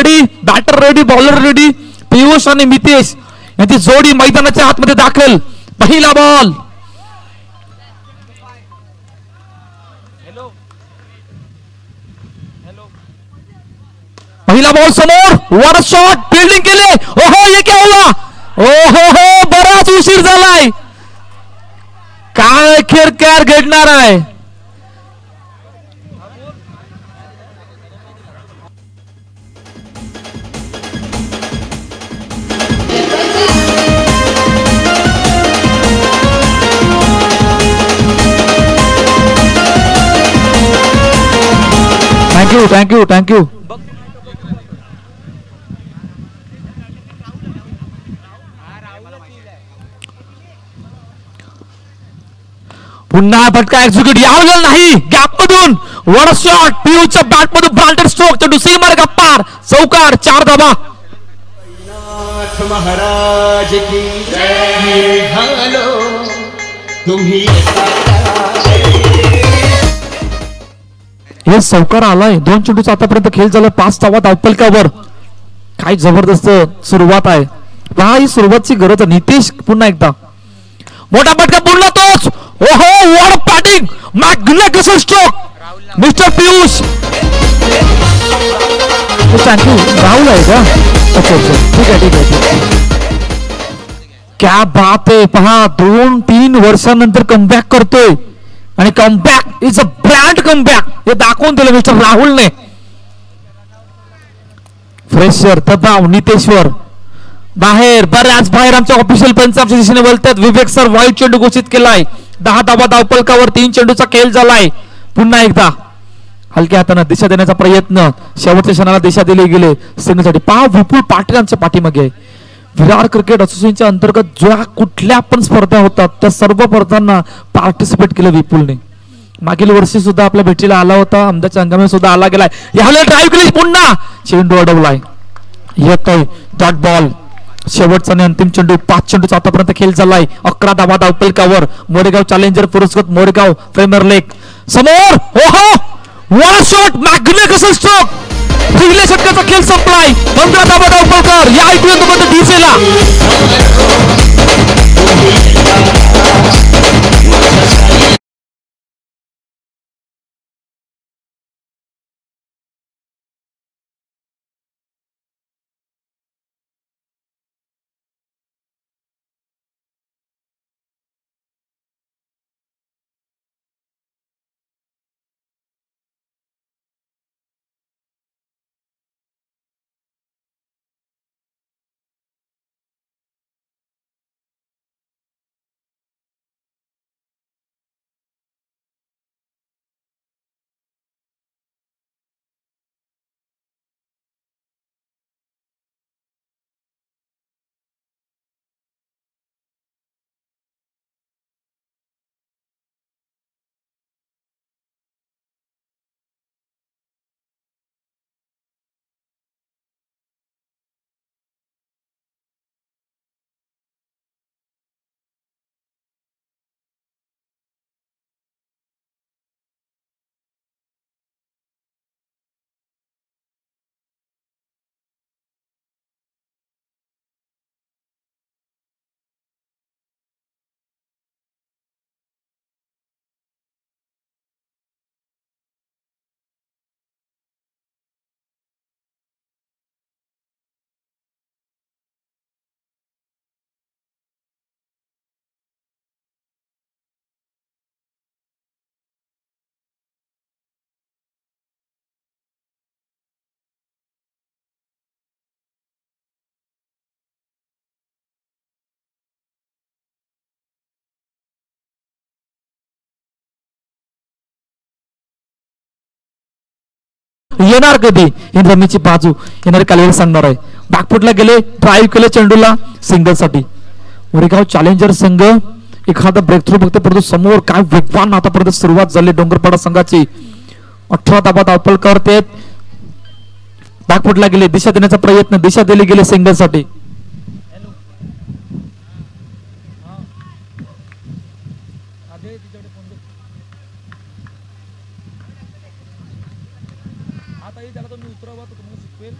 Ready, batter ready, bowler ready. Piyush आणि मितेश यांची जोडी मैदानाच्या आतमध्ये दाखल. पहिला बॉल. पहिला बॉल समोर. वर शॉट फिल्डिंग केले. ओहो ये क्या हुआ. ओहो हो बराच उशीर झालाय. काय अखेर काय घडणार आहे. Thank you thank you thank you. पुन्हा फटका एक्झिक्यूट यावं नाही. गॅप मधून वर शॉट. पियूच्या बॅट मधून ब्रांडेड स्ट्रोक. चेंडू सीमार गप्पार. चौकार. 4 धावा. महाराज की तुम्ही हे चौकार आलाय. 2 चेंडूचा आतापर्यंत खेळ झाला. 5 धावा धावपलकावर. काय जबरदस्त सुरुवात आहे. पहा ही सुरुवातची गरज आहे. नितेश पुन्हा एकदा मोठा फटका. पुन्हा तोच. ओहो what batting. Magnificent stroke mister Piyush. Thank you. Rahul आहे का. अच्छा अच्छा ठीक आहे ठीक आहे. क्या बात आहे. पहा 2-3 वर्षानंतर कमबॅक करतोय आणि comeback is a brand comeback हे दाखवून दिलं मिस्टर राहुलने. फ्रेशर दबाव नितेश्वर बाहेर. बऱ्याच बाहेर आमच्या ऑफिशियल पंच आमच्या दिशेने बोलतात. विवेक सर वाईट चेंडू घोषित केलाय. 10 धावा धावपलकावर. 3 चेंडूचा खेळ झालाय. पुन्हा एकदा हलक्या हाताने दिशा देण्याचा प्रयत्न. शेवटच्या क्षणाला दिशा दिली गेली सिंगलसाठी. पहा विपुल पाटील आमच्या पाठीमागे. विरार क्रिकेट असोसिएशनच्या अंतर्गत ज्या कुठल्या पण स्पर्धा होतात त्या सर्व स्पर्धांना पार्टिसिपेट केलं विपुलने. मागील वर्षी सुद्धा आपल्या भेटीला आला होता. अहमदाच्या हंगामी सुद्धा आला गेलाय. यावेळेला ड्राईव्ह केली. पुन्हा चेंडू अडवलाय. येतोय डॉट बॉल. शेवटचा आणि अंतिम चेंडू. 5 चेंडूचा आतापर्यंत खेळ झालाय. 11 धावा धावपलकावर. मोरेगाव चॅलेंजर पुरस्कृत मोरेगाव प्रीमियर लीग समोर. ओहो वन शॉट. Magnificent stroke. पहिल्या षटकाचा खेळ संपलाय. 15 धावा धावपलकर. या IPL मध्ये डीसेला. येणार कधी ही रमीची बाजू येणार कालवेळ सांगणार आहे. बॅकफुटला गेले. ड्राईव्ह केले चेंडूला सिंगल साठी. मोरेगाव चॅलेंजर संघ एखादा ब्रेक थ्रू बघते परंतु समोर काय वेगवान आतापर्यंत सुरुवात झाली डोंगरपाडा संघाची. 18 धावा धावपल करते. बॅकफुटला गेले. दिशा देण्याचा प्रयत्न. दिशा दिली गेली सिंगल साठी. आता त्याला तो मी उतरवा तो तुम्हाला शिकवेल.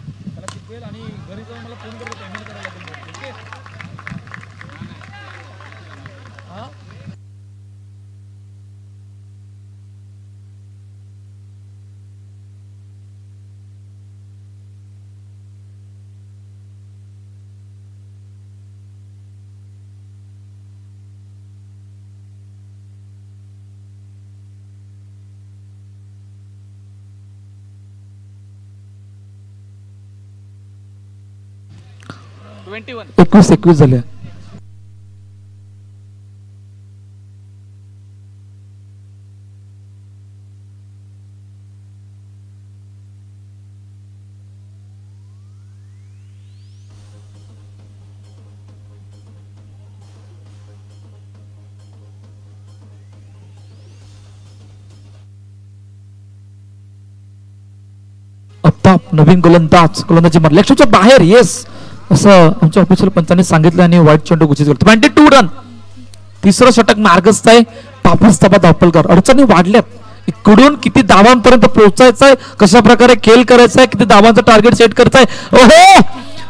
21 झाल्या. अफ्ताब नवीन गोलंदाजी मारला लक्ष्याच्या बाहेर. येस असं आमच्या ऑफिशियल पंचांनी सांगितलं आणि वाईट चेंडू घोषित केला. 22 रन. तिसरं षटक मार्गस्थ आहे. पापस धाबा धावपलकर. अडचणी वाढल्यात. इकडून किती धावांपर्यंत पोहोचायचं आहे, कशा प्रकारे खेळ करायचा आहे, किती धावांचं टार्गेट सेट करायचं आहे. ओहो,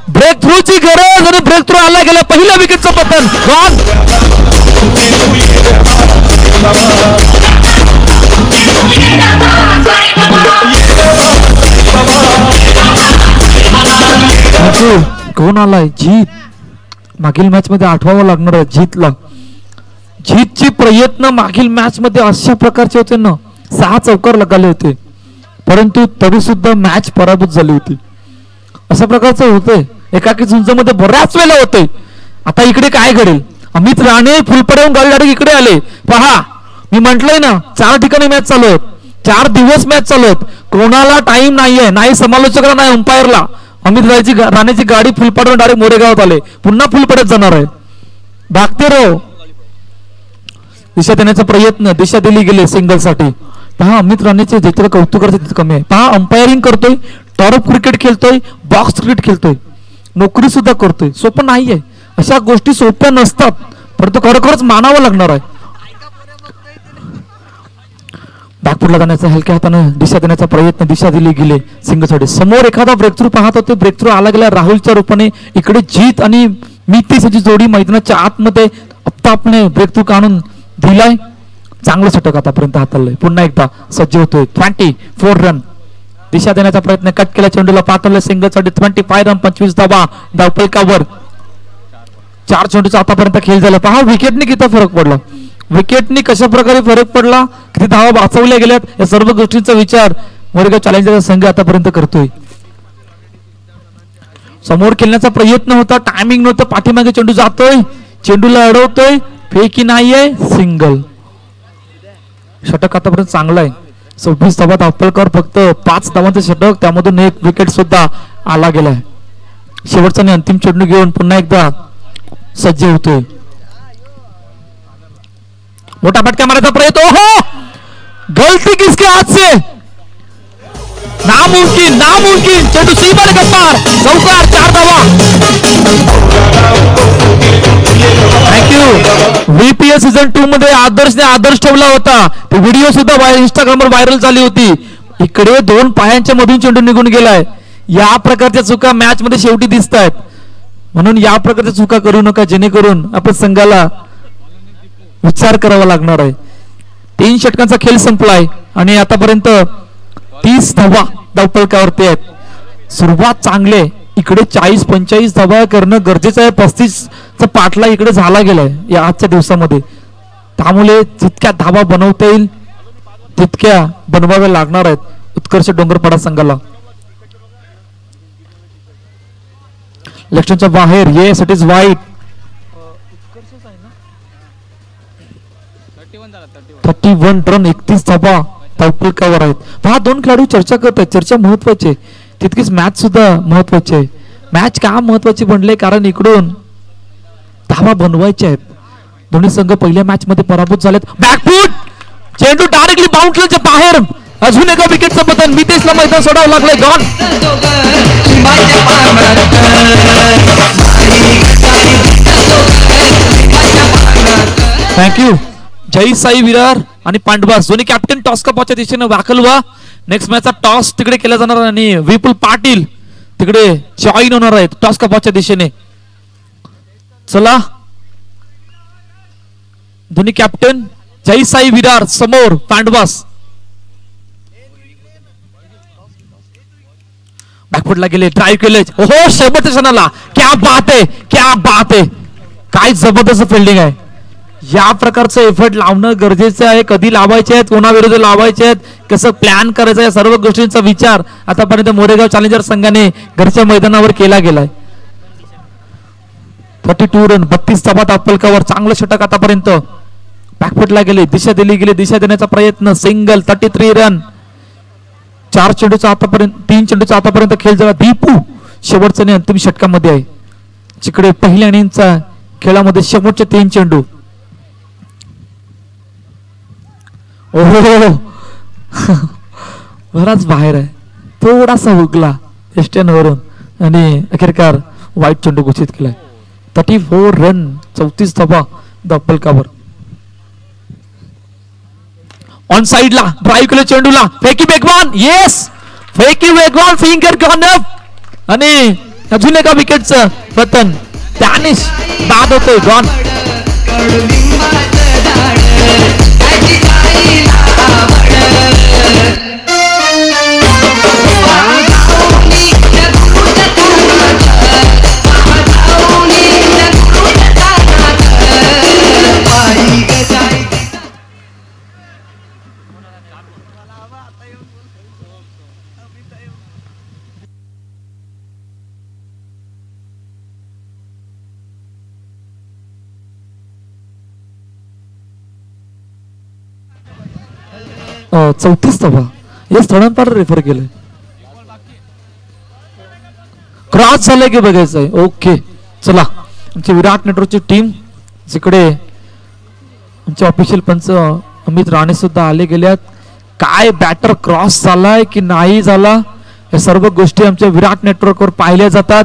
ब्रेक थ्रूची गरज आणि ब्रेक थ्रू आला गेला. पहिल्या विकेटचं पतन. कोण आलाय? जीत. मागील मॅच मध्ये आठवावं लागणार आहे जीतला. जीतचे प्रयत्न मागील मॅच मध्ये अशा प्रकारचे होते ना, 6 चौकार लगाले होते, परंतु तरी सुद्धा मॅच पराभूत झाली होती. अशा प्रकारचं होतंय. एकाकी झुंजमध्ये बऱ्याच वेळेला होते. आता इकडे काय घडेल? अमित राणे फुलपड्याहून गाडी डायरेक्ट इकडे आले. पहा, मी म्हंटलंय ना 4 ठिकाणी मॅच चालू आहेत, 4 दिवस मॅच चालू आहेत. कोणाला टाइम नाहीये, नाही समालोचकाला नाही अंपायरला. अमित राणेची गाडी फुलपड्यावर डायरेक्ट मोरेगावात आले. पुन्हा फुलपड्यात जाणार आहे. भागते रो. दिशा देण्याचा प्रयत्न, दिशा दिली गेली सिंगल साठी. पहा, अमित राणेचे जितकं कौतुक करते तितकं कमी आहे. पहा, अंपायरिंग करतोय, टॉप क्रिकेट खेळतोय, बॉक्स क्रिकेट खेळतोय, नोकरी सुद्धा करतोय. सोपं नाहीये. अशा गोष्टी सोप्या नसतात, परंतु खरोखरच मानावं लागणार आहे. बॅकफुटला जाण्याचा हलक्या हाताने दिशा देण्याचा प्रयत्न, दिशा दिली गेली सिंगलसाठी. समोर एखादा ब्रेक थ्रू पाहत होते. ब्रेक थ्रू आला गेला राहुलच्या रूपाने. इकडे जीत आणि मितीची जोडी मैदानाच्या आतमध्ये अफ्ताबने ब्रेक थ्रू काढून दिलाय. चांगलं षटक आतापर्यंत हाताळलंय. पुन्हा एकदा सज्ज होतोय. 24 रन. दिशा देण्याचा प्रयत्न, कट केला चेंडूला, पाठवलं सिंगलसाठी. 25 रन, 25 धावा धावपलकावर. 4 चेंडूचा आतापर्यंत खेळ झाला. पहा, विकेटने किती फरक पडला, विकेटनी कशा प्रकारे फरक पडला, किती धावा वाचवल्या गेल्यात, या सर्व गोष्टींचा विचार मोरेगाव चॅलेंजर्स संघ आतापर्यंत करतोय. समोर खेळण्याचा प्रयत्न होता, टायमिंग नव्हतं. पाठीमागे चेंडू जातोय, चेंडूला अडवतोय, फेकी नाहीये, सिंगल. षटक आतापर्यंत चांगला आहे. 26 धावा धावपलकर, फक्त 5 धावांचं षटक, त्यामधून 1 विकेट सुद्धा आला गेलाय. शेवटचा आणि अंतिम चेंडू घेऊन पुन्हा एकदा सज्ज होतोय. मोठा फटका मारायचा प्रयत्न. ओहो, गलती किसके हाथ से? नामुमकिन, नामुमकिन. चेंडू सीमा के पार, चौकार, 4 धावा. थँक्यू. VPL सीझन 2 मध्ये आदर्शने आदर्श ठेवला होता. ते व्हिडिओ सुद्धा इंस्टाग्रामवर व्हायरल झाली होती. इकडे 2 पायांच्या मधून चेंडू निघून गेलाय. या प्रकारच्या चुका मॅच मध्ये शेवटी दिसत आहेत. म्हणून या प्रकारच्या चुका करू नका, जेणेकरून आपण संघाला विचार करावा लागणार आहे. 3 षटकांचा खेळ संपलाय आणि आतापर्यंत 30 धावा धावपलकावरती आहेत. सुरुवात चांगली. इकडे 40-45 धावा करणं गरजेचं आहे. 35चा पाठला इकडे झाला गेलाय या आजच्या दिवसामध्ये. त्यामुळे जितक्या धावा बनवता येईल तितक्या बनवाव्या लागणार आहेत उत्कर्ष डोंगरपाडा संघाला. लक्ष्यांच्या बाहेर. Yes, it is white. 31 run, 31 धावा धावपलकावर आहेत. पहा, 2 खेळाडू चर्चा करत आहेत. चर्चा महत्वाची आहे, तितकीच मॅच सुद्धा महत्वाची आहे. मॅच का महत्वाची बनले? कारण इकडून धावा बनवायच्या आहेत. दोन्ही संघ पहिल्या मॅच मध्ये पराभूत झालेत. बॅकफूट, चेंडू डायरेक्टली बाउंड्रीच्या बाहेर. अजून एका विकेटचं पतन. मितेशला मैदान सोडावं लागलंय. गॉन. थँक्यू. जय साई विरार आणि पांडवास दोन्ही कॅप्टन टॉस कपाच्या दिशेने वाकल व्हा. नेक्स्ट मॅचचा टॉस तिकडे केला जाणार आणि विपुल पाटील तिकडे जॉईन होणार आहेत टॉस कपाच्या दिशेने. चला दोन्ही कॅप्टन जय साई विरार समोर पांडवास. बॅकफुटला गेले, ड्राईव्ह केले. हो शेवटच्या क्षणाला क्या बात आहे, क्या बात आहे. काय जबरदस्त फिल्डिंग आहे. या प्रकारचं एफर्ट लावणं गरजेचं आहे. कधी लावायचे आहेत, कोणाविरुद्ध लावायचे आहेत, कसं प्लॅन करायचं आहे, सर्व गोष्टींचा विचार आतापर्यंत मोरेगाव चॅलेंजर संघाने घरच्या मैदानावर केला गेलाय. 32 रन 32 धावा अप्पलकावर. चांगलं षटक आतापर्यंत. बॅकफुटला गेले, दिशा दिली गेली, दिशा देण्याचा प्रयत्न. Single 33 run. 4 चेंडूचा आतापर्यंत 3 चेंडूचा आतापर्यंत खेळ झाला. दीपू शेवटचा आणि अंतिम षटकामध्ये आहे. जिकडे पहिल्या इनिंगचा खेळामध्ये शेवटचे 3 चेंडू. ओहो बराच बाहेर आहे, थोडासा हुकला एस्टन आणि अखेरकार वाईट चेंडू घोषित केलाय. 34 रन 34 धावा अप्पलकावर. ऑन साइडला ड्राईव्ह केलं चेंडूला. फेकी वेगवान, येस फेकी वेगवान, फिंगर गॉन अप आणि अजून एका विकेटचं पतन. डॅनिश बाद होतोय. गॉन. हो 34 धावा. हे स्थळांतर रेफर केलंय. क्रॉस झालंय की बघायचंय. ओके चला आमची विराट नेटवर्कची टीम जिकडे आमचे ऑफिशियल पंच अमित राणे सुद्धा आले गेल्यात. काय बॅटर क्रॉस झालाय की नाही झाला या सर्व गोष्टी आमच्या विराट नेटवर्कवर पाहिल्या जातात.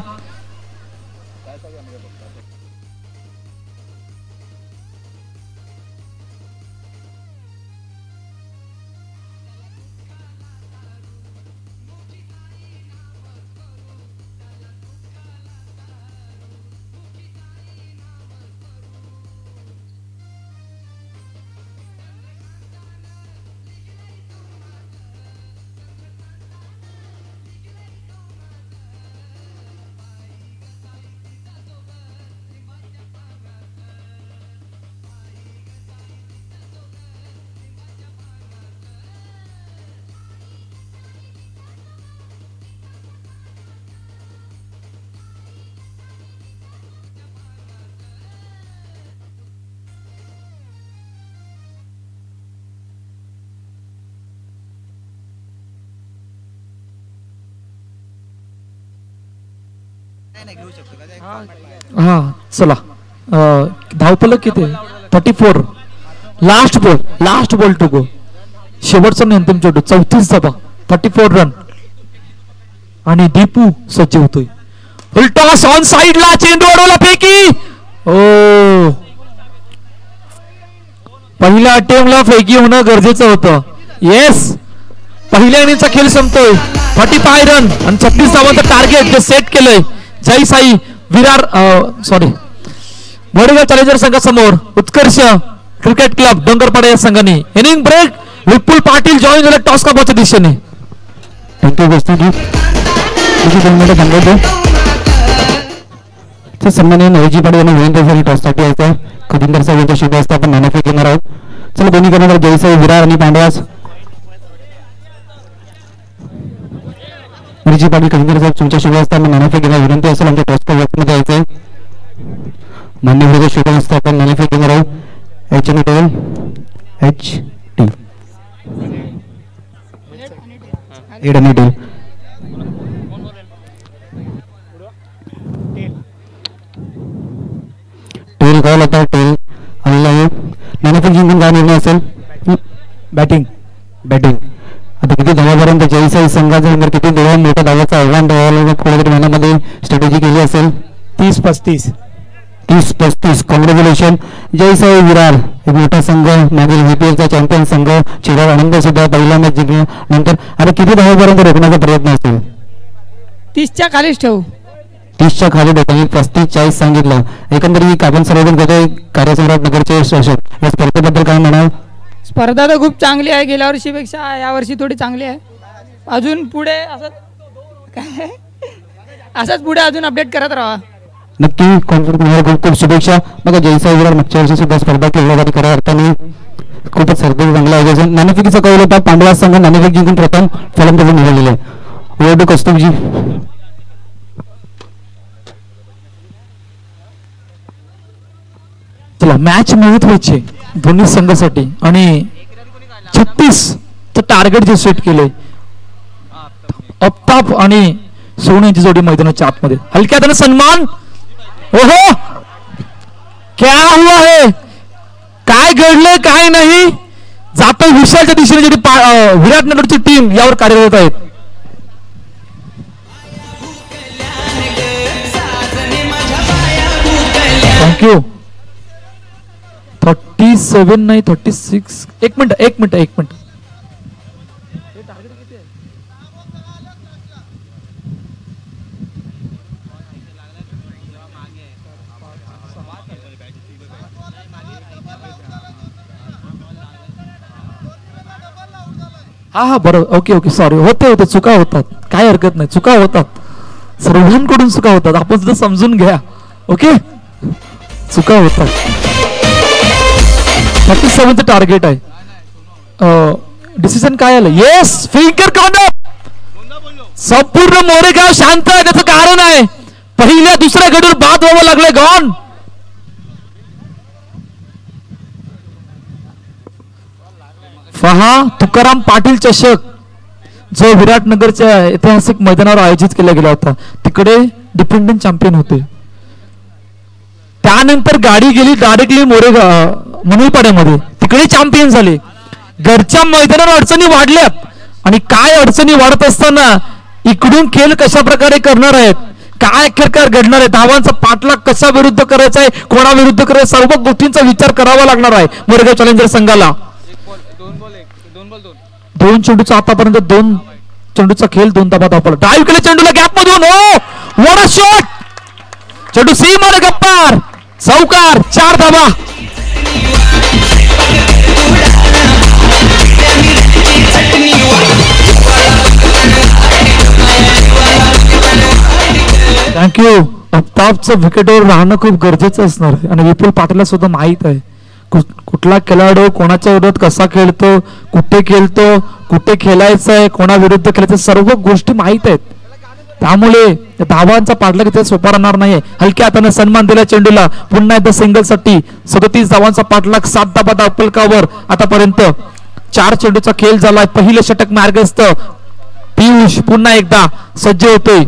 हा चला धावपलक किती 34. Last ball to go. शेवटचा अंतिम चेंडू 34 धावा 34 रन आणि दीपू सज्ज होतोय. टॉस ऑन साइडला चेंडू अडवला. फेकी. ओ पहिल्या अटेम्प्टला फेकी होणं गरजेचं होतं. येस पहिल्या इनिंगचा खेळ संपतोय. 45 रन आणि 36 धावांचं टार्गेट जे सेट केलंय जय साई विरार मोरेगाव चॅलेंजर संघासमोर उत्कर्ष क्रिकेट क्लब डोंगरपाडा या संघाने. Inning break. Vipul Patil join झाले टॉस कापाच्या दिशेने. सन्माननीय नवजी पाटील यांनी विनंती झाली टॉससाठी यायचं. खदिंदर साहेब यांच्या शुभ हस्ते आपण नाणेफेक घेणार आहोत. चला दोन्ही करणार जय साई विरार आणि पांडवास. नवजी पाटील खदिंदर साहेब तुमच्या शुभ हस्ते आपण नाणेफेक घेणार विनंती असेल. आमच्या टॉस मध्ये यायचंय. मान्यवराच्या शुभ हस्ते आपण नाणेफेक घेणार आहोत. एच टी एड आणि टेल. टेल कॉल होता. टेल आलेला नाणेफेक जिंकून काय निर्णय असेल. बॅटिंग आता किती धावापर्यंत जय साई संघाचा नंतर किती धावा मोठ्या धावाचा आव्हान ठेवायला कुठेतरी महिन्यामध्ये स्ट्रॅटेजी केली असेल. 30-35 कॉंग्रॅच्युलेशन जय साई विरार. एक मोठा संघ मागील VPLचा चॅम्पियन संघ चिराग आनंद सुद्धा पहिला मॅच जिंकल्यानंतर आता किती धावापर्यंत रोखण्याचा प्रयत्न असेल. 30च्या खालीच ठेवू. 30च्या खाली देताना 35-40 सांगितलं. एकंदरीत आपण सर्वजण करतोय कार्यसम्राट नगरचे शासक या स्पर्धेबद्दल काय म्हणाल? स्पर्धा तर खूप चांगली आहे, गेल्या वर्षीपेक्षा यावर्षी थोडी चांगली आहे. अजून पुढे असंच पुढे अजून अपडेट करत राहा. नक्की तुम्हाला खूप खूप शुभेच्छा. बघा जयसा विरार मागच्या वर्षी सुद्धा स्पर्धा खेळण्यासाठी खऱ्या अर्थाने खूपच सर्दी चांगलं आयोजन. नाणेफेकीचा कौल होता. पांडवा संघ नाणेफेक जिंकून प्रथम फलंदाजी निवडलेले आहे. ओढू कौस्तुभजी. चला मॅच महत्वाची दोन्ही संघासाठी आणि 36 टार्गेट जे सेट केले. अफ्ताब आणि सोनू यांची जोडी मैदानाच्या आतमध्ये. हलक्या त्याने सन्मान. ओहो क्या हुआ है, काय घडलं काय नाही. जातो विशालच्या दिशेने जी विराटनगरची टीम यावर कार्यरत आहेत. थँक्यू. 37 नाही 36. एक मिनिट. हा बरोबर. Okay sorry. होते चुका होतात, काय हरकत नाही. चुका होतात, सर्वांकडून चुका होतात. आपण सुद्धा समजून घ्या. ओके चुका होतात. 37चं टार्गेट आहे. डिसिजन काय आलं? Yes finger corner. संपूर्ण मोरेगाव शांत आहे. त्याचं कारण आहे पहिल्या दुसऱ्या गडूर बाद व्हावं लागलंय. गॉन. पहा तुकाराम पाटील चषक जो विराटनगरच्या ऐतिहासिक मैदानावर आयोजित केला गेला होता. तिकडे डिफेंडिंग चॅम्पियन होते. त्यानंतर गाडी गेली डायरेक्टली मोरेगाव मुनुलपाड्यामध्ये, तिकडे चॅम्पियन झाले. घरच्या मैदानावर अडचणी वाढल्यात आणि काय अडचणी वाढत असताना इकडून खेळ कशा प्रकारे करणार आहेत, काय अखेरकार घडणार आहे, धावांचा पाठलाग कशा विरुद्ध करायचा आहे, कोणा विरुद्ध करायचा, सर्व गोष्टींचा विचार करावा लागणार आहे मोरेगाव चॅलेंजर संघाला. 2 चेंडूचा आतापर्यंत 2 चेंडूचा खेळ 2 धावा धावला. ड्राईव्ह केले चेंडूला गॅप मधून. Oh what a shot. चेंडू सीम मध्ये गप्पार चौकार. 4 धावा. थँक्यू. अफ्ताबचं विकेटवर राहणं खूप गरजेचं असणार आहे आणि विपुल पाटीलला सुद्धा माहित आहे कुठला खेळाडू कोणाच्या विरोधात कसा खेळतो, कुठे खेळतो, कुठे खेळायचं आहे, कोणा विरुद्ध खेळायचं, सर्व गोष्टी माहित आहेत. त्यामुळे धावांचा पाठलाग इथे सोपा राहणार नाही. हलक्या हाताने सन्मान दिला चेंडूला. पुन्हा एकदा सिंगल साठी 37 धावांचा पाठलाग. 7 धावा धावफलकावर आतापर्यंत. 4 चेंडूचा खेळ झालाय. पहिलं षटक मार्गस्थ. पियुष पुन्हा एकदा सज्ज होतोय.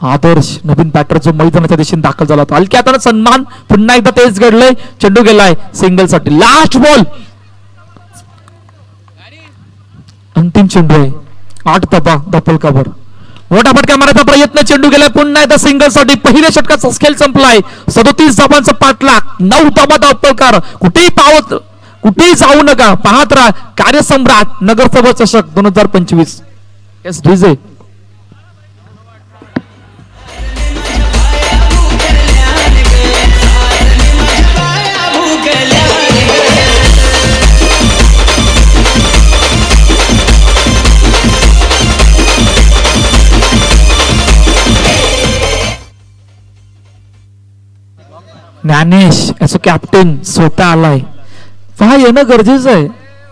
आदर्श नवीन बॅटर जो मैदानाच्या दिशेने दाखल झाला होता. हलक्या हाताने सन्मान. पुन्हा एकदा तेच घडलंय. चेंडू गेलाय सिंगल साठी. Last ball. अंतिम चेंडू आहे. 8 धावा धावफलकावर. मोठा फटका मारायचा प्रयत्न. चेंडू गेलाय पुन्हा एकदा सिंगल साठी. पहिल्या षटकाचा खेळ संपलाय. 37 धावांचा पाठलाग. 9 धावा धावफलकार. कुठेही जाऊ नका. पाहत राहा कार्यसम्राट नगरसभा चषक 2025. S DJ. ज्ञानेश असं कॅप्टन स्वतः आलाय. पहा येणं गरजेचं आहे.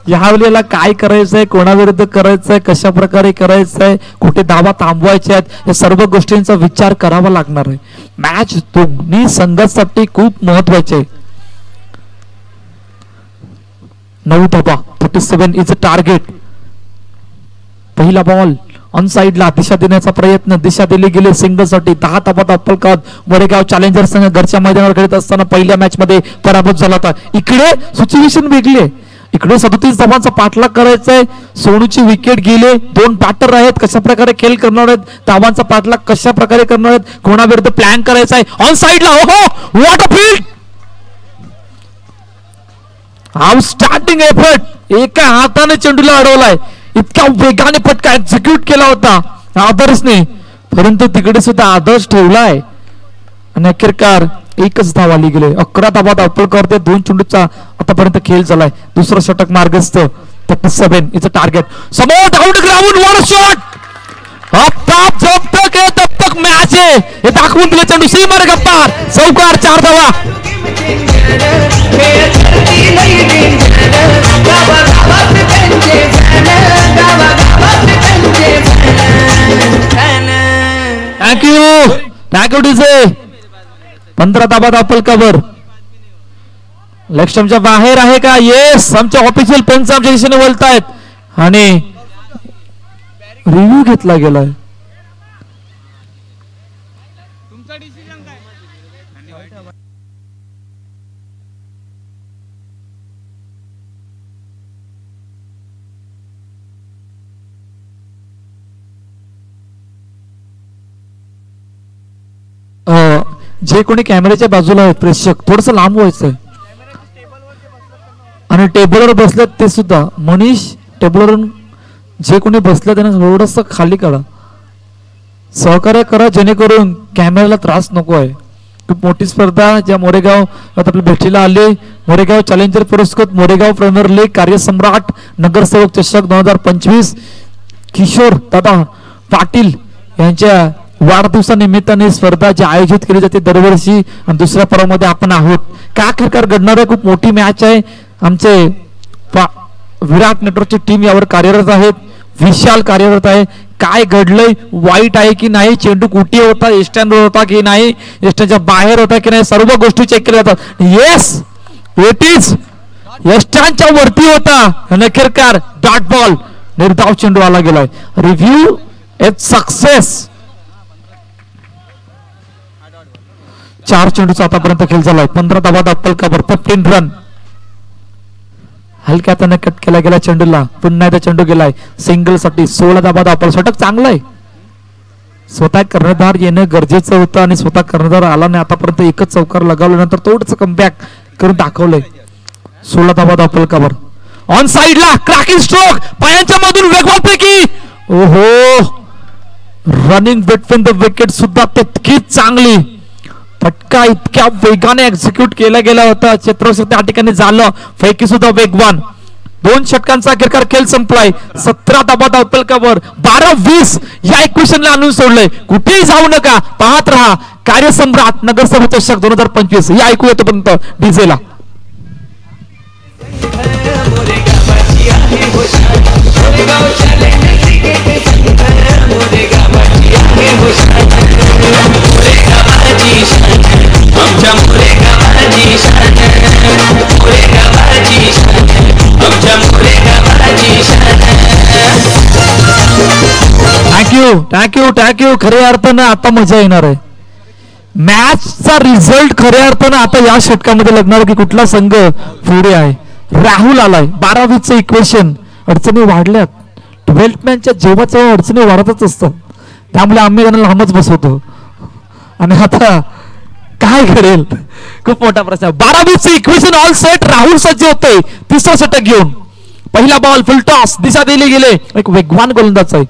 या वेळेला काय करायचंय, कोणाविरुद्ध करायचंय, कशा प्रकारे करायचंय, कुठे धावा थांबवायच्या आहेत, या सर्व गोष्टींचा विचार करावा लागणार आहे. मॅच दोन्ही संघासाठी खूप महत्वाची आहे. 9 धावा. 37 इज अ टार्गेट. पहिला बॉल ऑन साइडला. दिशा देण्याचा प्रयत्न. दिशा दिली गेली सिंगल साठी. 10 धावा धावफलकावर. मोरेगाव चॅलेंजर संघ घरच्या मैदानावर खेळत असताना पहिल्या मॅच मध्ये पराभूत झाला होता. इकडे सिच्युएशन वेगळी आहे. इकडे 37 धावांचा पाठलाग करायचा आहे. सोनूची विकेट गेले. 2 बॅटर आहेत. कशा प्रकारे खेळ करणार आहेत, धावांचा पाठलाग कशा प्रकारे करणार आहेत, कोणाविरुद्ध प्लॅन करायचा आहे. ऑन साइडला. ओहो what a field. Outstanding effort. एका हाताने चेंडूला अडवलाय. इतक्या वेगाने फटका एक्झिक्यूट केला होता आदर्शने, परंतु तिकडे सुद्धा आदर्श ठेवलाय आणि अखेरकार एकच धाव आली गेले. 11 धावा धावपळ करते. 2 चेंडूचा आतापर्यंत खेळ झालाय. दुसरं षटक मार्गस्थ. 37 इज अ टार्गेट. समोर डाउन ग्राउंड वन शॉट. अब जब तक है तब तक मॅच आहे हे दाखवून दिले चेंडू सीमार गप्पार. चौकार 4 धावा. Thank you DJ. 15 धावा धावपलकावर. लक्ष्यमच्या बाहेर आहे का? येस. आमच्या ऑफिशियल पंच आमच्या दिशेने बोलतायत आणि रिव्ह्यू घेतला गेलाय. जे कोणी कॅमेऱ्याच्या बाजूला आहेत प्रेक्षक थोडस लांब व्हायचंय आणि टेबलवर बसलेत ते सुद्धा. मनीष टेबलवर जे कोणी बसले त्यांना थोडस खाली करा. सहकार्य करा जेणेकरून कॅमेऱ्याला त्रास नको आहे. खूप मोठी स्पर्धा ज्या मोरेगाव आपल्या भेटीला आले. मोरेगाव चॅलेंजर पुरस्कृत मोरेगाव प्रीमियर लीग कार्यसम्राट नगरसेवक चषक 2025 किशोर दादा पाटील यांच्या वाढदिवसानिमित्ताने स्पर्धा जी आयोजित केली जाते दरवर्षी आणि दुसऱ्या पर्वामध्ये आपण आहोत. काय अखेरकार घडणार आहे? खूप मोठी मॅच आहे. आमचे विराट नेटवर्कची टीम यावर कार्यरत आहेत. विशाल कार्यरत आहे. काय घडलंय? वाईट आहे की नाही? चेंडू कुठे होता? एस्टँडवर होता की नाही? एस्टँडच्या बाहेर होता की नाही? सर्व गोष्टी चेक केल्या जातात. येस इट इज एस्टँडच्या वरती होता आणि अखेरकार डॉट बॉल निर्धाव चेंडू आला गेलाय. Review is success. 4 चेंडूचा आतापर्यंत खेळ झालाय. 15 धावा धावपलकावर. 15 रन. हलक्या हाताने कट केला गेला चेंडूला. पुन्हा एकदा चेंडू गेलाय सिंगल साठी. 16 धावा धावपळ. षटक चांगलं आहे. स्वतः कर्णधार येणं गरजेचं होतं आणि स्वतः कर्णधार आला नाही. आतापर्यंत एकच चौकार लगावल्यानंतर थोडंसं कमबॅक करून दाखवलंय. 16 धावा धावपलकावर. ऑन साइडला क्रॅकिंग स्ट्रोक. पायांच्या मधून वेगवानपैकी. ओहो. रनिंग बिटवीन द विकेट सुद्धा तितकीच चांगली. फटका इतक्या वेगाने एक्झिक्यूट केला गेला होता. क्षेत्ररक्षक त्या ठिकाणी झालं. फैकी सुद्धा वेगवान. 2 षटकांचा अखेरकार खेळ संपलाय. 17 धावा धावपलकावर. 12-20 या इक्वेशनला आणून सोडलंय. कुठेही जाऊ नका. पाहत राहा कार्यसम्राट नगरसेवक चषक 2025 या ऐकू येतोपर्यंत डीजेला. थँक्यू. खऱ्या अर्थानं आता मजा येणार आहे. मॅचचा रिझल्ट खऱ्या अर्थानं आता या षटकामध्ये लागणार की कुठला संघ पुढे आहे. राहुल आलाय. 12-20 इक्वेशन. अडचणी वाढल्यात. 12th मॅचच्या जेव्हा अडचणी वाढतच असतात. त्यामुळे आम्ही त्यांना लांबच बसवतो आणि आता काय घडेल खूप मोठा प्रश्न. 12-20 इक्वेशन ऑल सेट. राहुल सज्ज होते 3रा षटक घेऊन. पहिला बॉल फुल टॉस. दिशा दिली गेले. एक वेगवान गोलंदाज आहे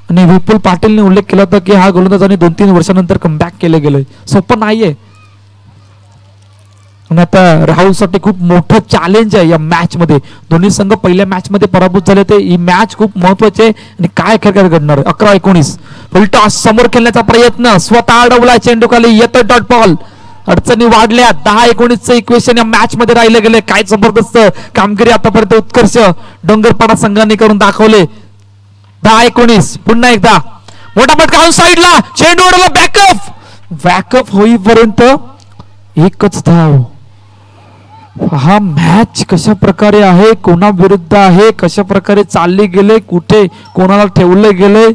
आणि विपुल पाटीलने उल्लेख केला होता की हा गोलंदाजाने 2-3 वर्षानंतर कमबॅक केले गेले. सोपं नाहीये आणि आता राहुलसाठी खूप मोठं चॅलेंज आहे या मॅच मध्ये. दोन्ही संघ पहिल्या मॅच मध्ये पराभूत झाले ते. ही मॅच खूप महत्वाची आहे आणि काय अखेरकार घडणार आहे. 11-19 फुल टॉस. समोर खेळण्याचा प्रयत्न. स्वतः अडवला. चेंडू खाली येतोय डॉट बॉल. अडचणी वाढल्या. 10-19 इक्वेशन या मॅच मध्ये राहिले गेले. काय जबरदस्त कामगिरी आतापर्यंत उत्कर्ष डोंगरपाडा संघाने करून दाखवले. 10-19 पुन्हा एकदा मोठा फटका साईडला. चेंडू उडवला. बॅकअप होईपर्यंत एकच धाव. हा मॅच कशा प्रकारे आहे, कोणा विरुद्ध आहे, कशा प्रकारे चालले गेले, कुठे कोणाला ठेवले गेले,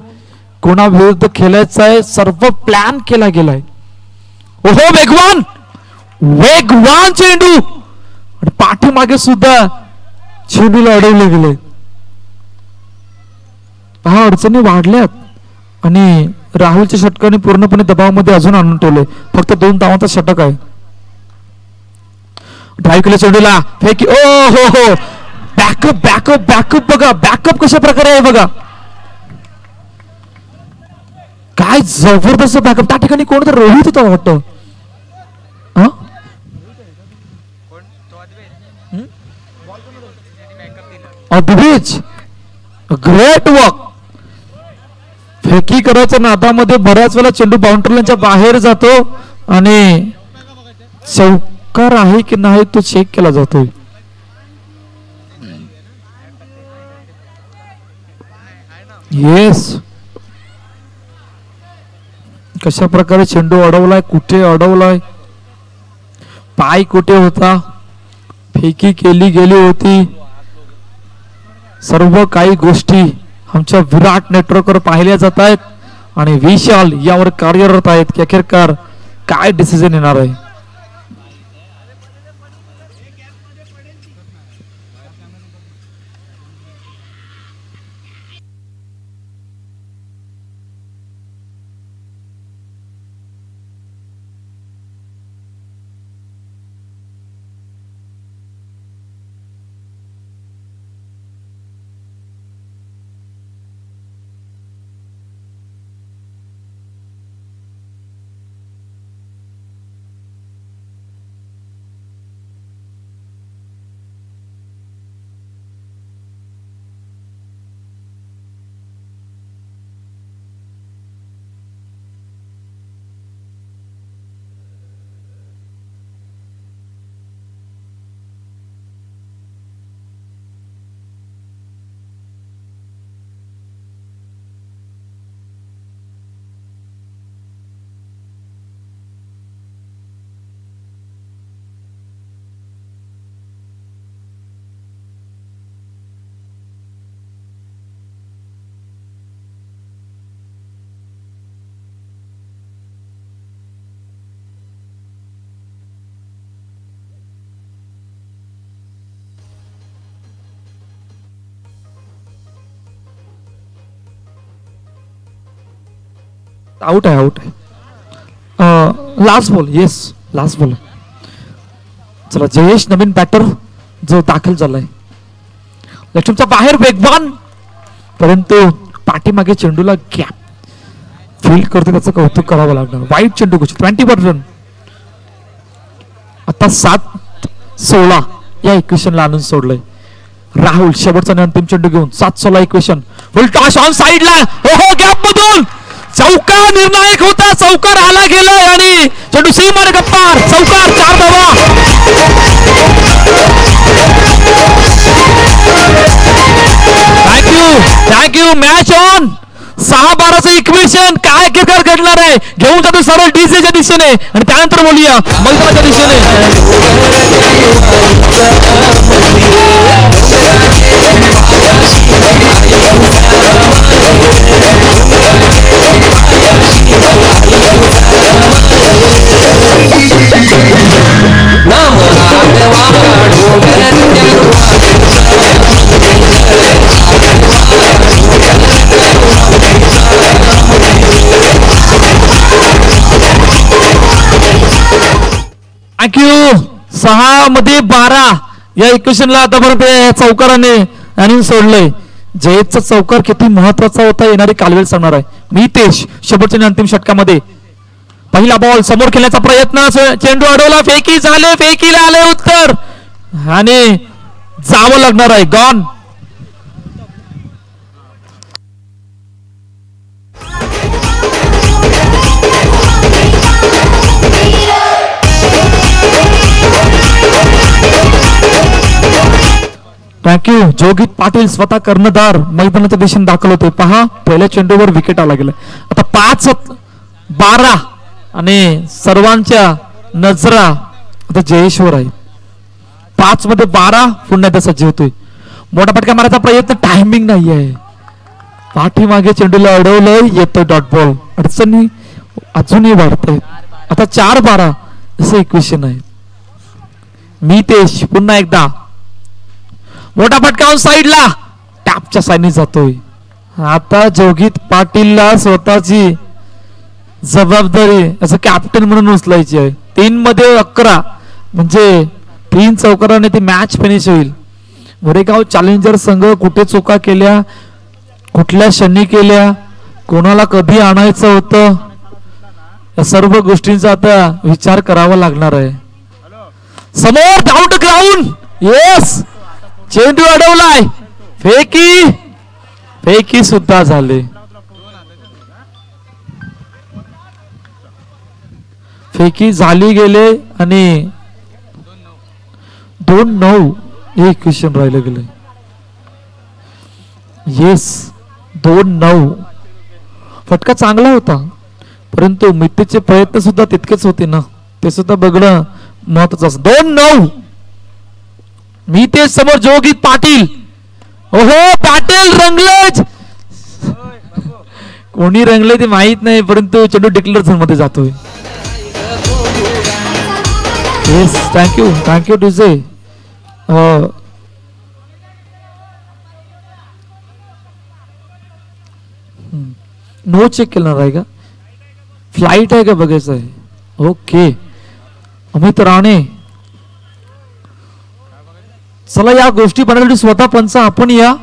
कोणा विरुद्ध खेळायचं आहे, सर्व प्लॅन केला गेलाय. ओहो वेगवान चेंडू आणि पाठीमागे सुद्धा चेंडूला अडवले गेले. हा अडचणी वाढल्यात आणि राहुलच्या षटकाने पूर्णपणे दबावामध्ये अजून आणून ठेवले. फक्त 2 धावांचा षटक आहे. ड्राईव्ह केलं चेंडूला. फेकी. ओ हो बॅकअप बॅकअप बॅकअप बघा, बॅकअप कशा प्रकारे आहे बघा, काय जबरदस्त बॅकअप. त्या ठिकाणी कोणतं रोहित होता वाटतं, ग्रेट वर्क. फेकी करायच्या नादामध्ये बऱ्याच वेळा चेंडू बाउंड्री लाईनच्या बाहेर जातो आणि चौकार आहे की नाही तो चेक केला जातोय. येस, कशा प्रकारे चेंडू अडवलाय, कुठे अडवलाय, पाय कुठे होता, फेकी केली गेली होती, सर्व काही गोष्टी आमच्या विराट नेटवर्कवर पाहिल्या जात आहेत आणि विशाल यावर कार्यरत आहेत की अखेरकार काय डिसिजन येणार आहे. आउट आहे, आउट आहे. Last ball, yes last ball. चला जयेश नवीन बॅटर जो दाखल झालाय, लक्ष्मीच्या बाहेर वेगवान, परंतु पाठीमागे चेंडूला गॅप फील्ड करते, त्याचं कौतुक करावं लागणार. वाईट चेंडू गोष्ट 20 रन. आता 7-16 या इक्वेशनला आणून सोडलंय राहुल. शेवटचा आणि अंतिम चेंडू घेऊन 7-16 इक्वेशन. फुल टॉस ऑन साइडला, हो गॅप मधून चौकार निर्णायक होता, चौकार आला गेलाय आणि चेंडू सीमार गप्पार, चौकार 4 धावा. थँक्यू. Match on. 6-12चं इक्वेशन. काय क्रिकेट घडणार आहे, घेऊन जातो सरळ डीजेच्या दिशेने आणि त्यानंतर बोलूया मैदानाच्या दिशेने. थँक्यू. 6 मध्ये 12 या इक्वेशनला आतापर्यंत चौकाराने आणून सोडलंय. जयेशचा चौकार किती महत्वाचा होता येणारी कालवेल सांगणार आहे. नितेश शेवटच्या अंतिम षटकामध्ये पहिला बॉल समोर खेळण्याचा प्रयत्न, चेंडू अडवला, फेकी झाले, फेकीला आले उत्तर आणि जावं लागणार आहे. गॉन. थँक्यू. जोगित पाटील स्वतः कर्णधार मैदानाच्या दिशेने दाखल होते. पहा पहिल्या चेंडूवर विकेट आला गेला. आता 5-12 आणि सर्वांच्या नजरा आता जयेशवर आहे. 5 मध्ये 12 पुन्हा एकदा सज्ज होतोय. मोठा फटका मारायचा प्रयत्न, टायमिंग नाही आहे. पाठीमागे चेंडूला अडवलंय, येतोय डॉट बॉल. अडचणी अजूनही वाढतायत. आता 4-12 असं इक्वेशन आहे. नितेश पुन्हा एकदा मोठा फटका साईडला, टॅपच्या साईडने जातोय. आता जोगित पाटीलला स्वतःची जबाबदारी असं कॅप्टन म्हणून उचलायची आहे. 3 मध्ये 11 म्हणजे 3 चौकाराने ती मॅच फिनिश होईल. मोरेगाव चॅलेंजर संघ कुठे चुका केल्या, कुठल्या क्षणी केल्या, कोणाला कधी आणायचं होतं, या सर्व गोष्टींचा आता विचार करावा लागणार आहे. समोर डाऊन टू ग्राउंड, येस, चेंडू अडवलाय, फेकी सुद्धा झाले. फेकी झाली गेले आणि 2-9 एक क्वेश्चन राहिलं गेले. येस, 2-9 फटका चांगला होता, परंतु मितीचे प्रयत्न सुद्धा तितकेच होते ना, ते सुद्धा बघणं महत्वाचं असतं. 2-9 मी ते समोर जोगित पाटील, ओहो पाटील रंगलेच, कोणी रंगले ते माहित नाही, परंतु चेंडू डिक्लेअर झोन मध्ये जातोय. Yes, thank you DJ. No check केलं आहे का, फ्लाइट आहे का बघायचं आहे. ओके, अमित राणे, चला या गोष्टी बनवण्यासाठी स्वतः पंच आपण या.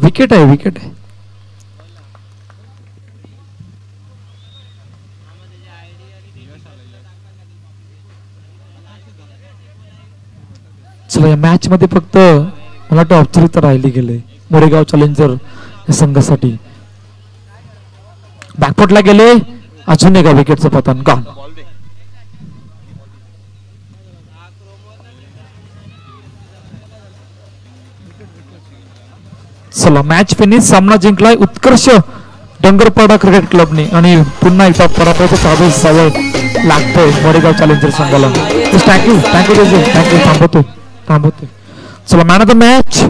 विकेट आहे, विकेट आहे. चला या मॅच मध्ये फक्त मला वाटतं औपचारिकता राहिली गेले मोरेगाव चॅलेंजर या संघासाठी. बॅकफुटला गेले, अजून एका विकेटचं पतन गॉन. चला मॅच फिनिश, सामना जिंकलाय उत्कर्ष डोंगरपाडा क्रिकेट क्लबने आणि पुन्हा एकदा पराभवाचा साधे सवय लागतोय मोरेगाव चॅलेंजर संघाला. थँक्यू थांबवतोय. चला मॅन ऑफ द मॅच